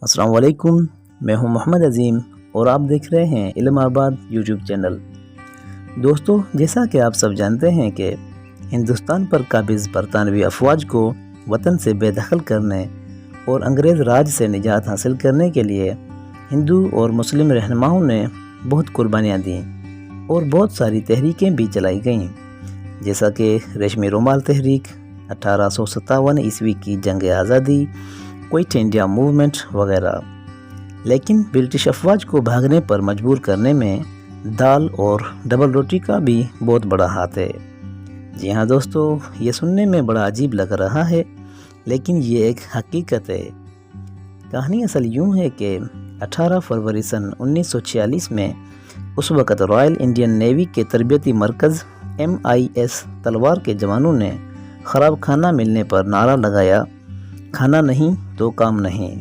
السلام علیکم، میں ہوں محمد عظیم اور آپ دیکھ رہے ہیں علم آباد یوٹیوب چینل۔ دوستو، جیسا کہ آپ سب جانتے ہیں کہ ہندوستان پر قابض برطانوی افواج کو وطن سے بے دخل کرنے اور انگریز راج سے نجات حاصل کرنے کے لیے ہندو اور مسلم رہنماؤں نے بہت قربانیاں دیں اور بہت ساری تحریکیں بھی چلائی گئیں، جیسا کہ ریشمی رومال تحریک، 1857 عیسوی کی جنگ آزادی، کوئٹ انڈیا موومنٹ وغیرہ۔ لیکن برٹش افواج کو بھاگنے پر مجبور کرنے میں دال اور ڈبل روٹی کا بھی بہت بڑا ہاتھ ہے۔ جی ہاں دوستو، یہ سننے میں بڑا عجیب لگ رہا ہے، لیکن یہ ایک حقیقت ہے۔ کہانی اصل یوں ہے کہ 18 فروری سن 1946 میں اس وقت رائل انڈین نیوی کے تربیتی مرکز MIS تلوار کے جوانوں نے خراب کھانا ملنے پر نعرہ لگایا، کھانا نہیں تو کام نہیں۔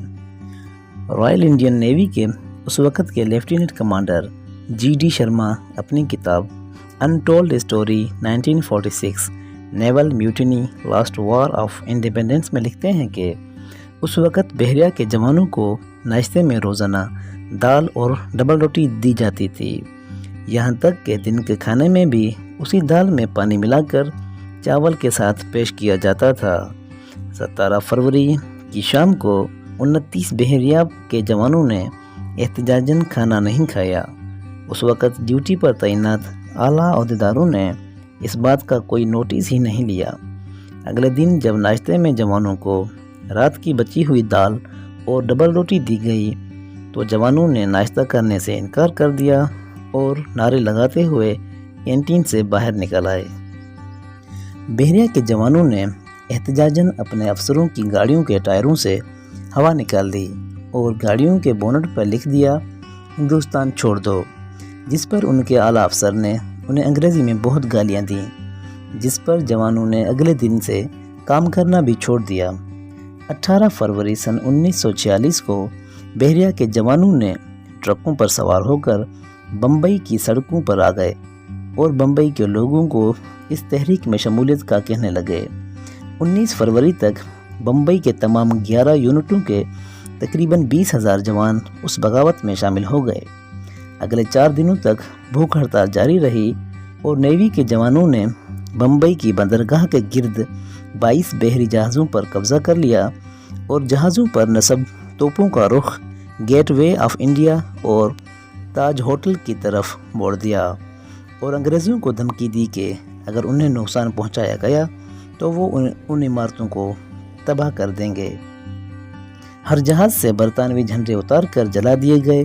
رائل انڈین نیوی کے اس وقت کے لیفٹیننٹ کمانڈر GD شرما اپنی کتاب untold story 1946 naval mutiny last war of independence میں لکھتے ہیں کہ اس وقت بحریہ کے جوانوں کو ناشتے میں روزانہ دال اور ڈبل روٹی دی جاتی تھی، یہاں تک کہ دن کے کھانے میں بھی اسی دال میں پانی ملا کر چاول کے ساتھ پیش کیا جاتا تھا۔ 17 فروری کی شام کو 29 بحریہ کے جوانوں نے احتجاجاً کھانا نہیں کھایا۔ اس وقت ڈیوٹی پر تعینات اعلیٰ عہدیداروں نے اس بات کا کوئی نوٹس ہی نہیں لیا۔ اگلے دن جب ناشتے میں جوانوں کو رات کی بچی ہوئی دال اور ڈبل روٹی دی گئی تو جوانوں نے ناشتہ کرنے سے انکار کر دیا اور نعرے لگاتے ہوئے کینٹین سے باہر نکل آئے۔ بحریہ کے جوانوں نے احتجاجاً اپنے افسروں کی گاڑیوں کے ٹائروں سے ہوا نکال دی اور گاڑیوں کے بونٹ پر لکھ دیا، ہندوستان چھوڑ دو، جس پر ان کے اعلیٰ افسر نے انہیں انگریزی میں بہت گالیاں دیں، جس پر جوانوں نے اگلے دن سے کام کرنا بھی چھوڑ دیا۔ 18 فروری سن 1946 کو بحریہ کے جوانوں نے ٹرکوں پر سوار ہو کر بمبئی کی سڑکوں پر آ گئے اور بمبئی کے لوگوں کو اس تحریک میں شمولیت کا کہنے لگے۔ 19 فروری تک بمبئی کے تمام 11 یونٹوں کے تقریباً 20,000 جوان اس بغاوت میں شامل ہو گئے۔ اگلے 4 دنوں تک بھوک ہڑتال جاری رہی اور نیوی کے جوانوں نے بمبئی کی بندرگاہ کے گرد 22 بحری جہازوں پر قبضہ کر لیا اور جہازوں پر نصب توپوں کا رخ گیٹ وے آف انڈیا اور تاج ہوٹل کی طرف موڑ دیا اور انگریزوں کو دھمکی دی کہ اگر انہیں نقصان پہنچایا گیا تو وہ ان عمارتوں کو تباہ کر دیں گے۔ ہر جہاز سے برطانوی جھنڈے اتار کر جلا دیے گئے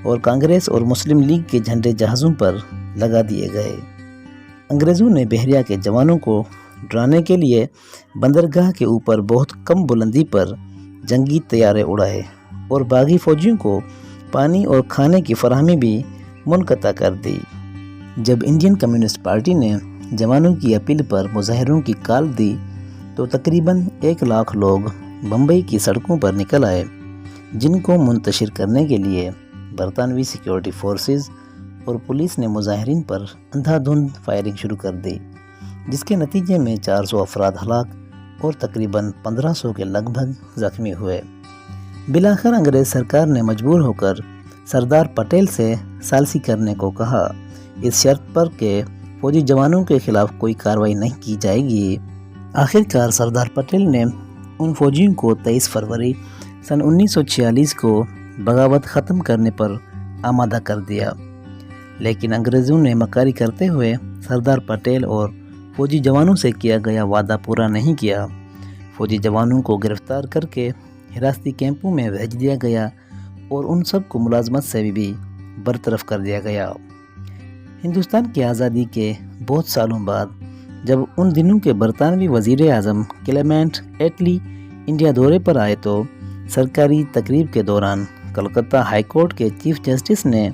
اور کانگریس اور مسلم لیگ کے جھنڈے جہازوں پر لگا دیے گئے۔ انگریزوں نے بحریہ کے جوانوں کو ڈرانے کے لیے بندرگاہ کے اوپر بہت کم بلندی پر جنگی طیارے اڑائے اور باغی فوجیوں کو پانی اور کھانے کی فراہمی بھی منقطع کر دی۔ جب انڈین کمیونسٹ پارٹی نے جوانوں کی اپیل پر مظاہروں کی کال دی تو تقریباً 1 لاکھ لوگ بمبئی کی سڑکوں پر نکل آئے، جن کو منتشر کرنے کے لیے برطانوی سیکیورٹی فورسز اور پولیس نے مظاہرین پر اندھا دھند فائرنگ شروع کر دی، جس کے نتیجے میں 400 افراد ہلاک اور تقریباً 1500 کے لگ بھگ زخمی ہوئے۔ بالآخر انگریز سرکار نے مجبور ہو کر سردار پٹیل سے ثالثی کرنے کو کہا، اس شرط پر کہ فوجی جوانوں کے خلاف کوئی کارروائی نہیں کی جائے گی۔ آخر کار سردار پٹیل نے ان فوجیوں کو 23 فروری سن 1946 کو بغاوت ختم کرنے پر آمادہ کر دیا، لیکن انگریزوں نے مکاری کرتے ہوئے سردار پٹیل اور فوجی جوانوں سے کیا گیا وعدہ پورا نہیں کیا۔ فوجی جوانوں کو گرفتار کر کے حراستی کیمپوں میں بھیج دیا گیا اور ان سب کو ملازمت سے بھی برطرف کر دیا گیا۔ ہندوستان کی آزادی کے بہت سالوں بعد جب ان دنوں کے برطانوی وزیر اعظم کلیمنٹ ایٹلی انڈیا دورے پر آئے تو سرکاری تقریب کے دوران کلکتہ ہائی کورٹ کے چیف جسٹس نے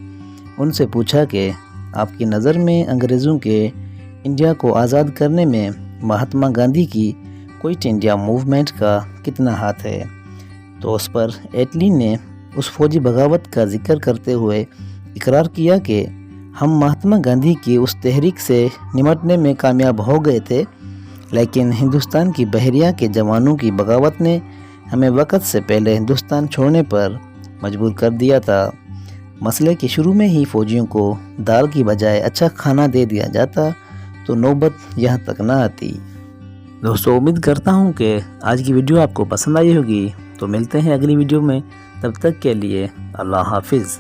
ان سے پوچھا کہ آپ کی نظر میں انگریزوں کے انڈیا کو آزاد کرنے میں مہاتما گاندھی کی کوئٹ انڈیا موومنٹ کا کتنا ہاتھ ہے؟ تو اس پر ایٹلی نے اس فوجی بغاوت کا ذکر کرتے ہوئے اقرار کیا کہ ہم مہاتما گاندھی کی اس تحریک سے نمٹنے میں کامیاب ہو گئے تھے، لیکن ہندوستان کی بحریہ کے جوانوں کی بغاوت نے ہمیں وقت سے پہلے ہندوستان چھوڑنے پر مجبور کر دیا تھا۔ مسئلے کے شروع میں ہی فوجیوں کو دال کی بجائے اچھا کھانا دے دیا جاتا تو نوبت یہاں تک نہ آتی۔ دوستو امید کرتا ہوں کہ آج کی ویڈیو آپ کو پسند آئی ہوگی، تو ملتے ہیں اگلی ویڈیو میں، تب تک کے لیے اللہ حافظ۔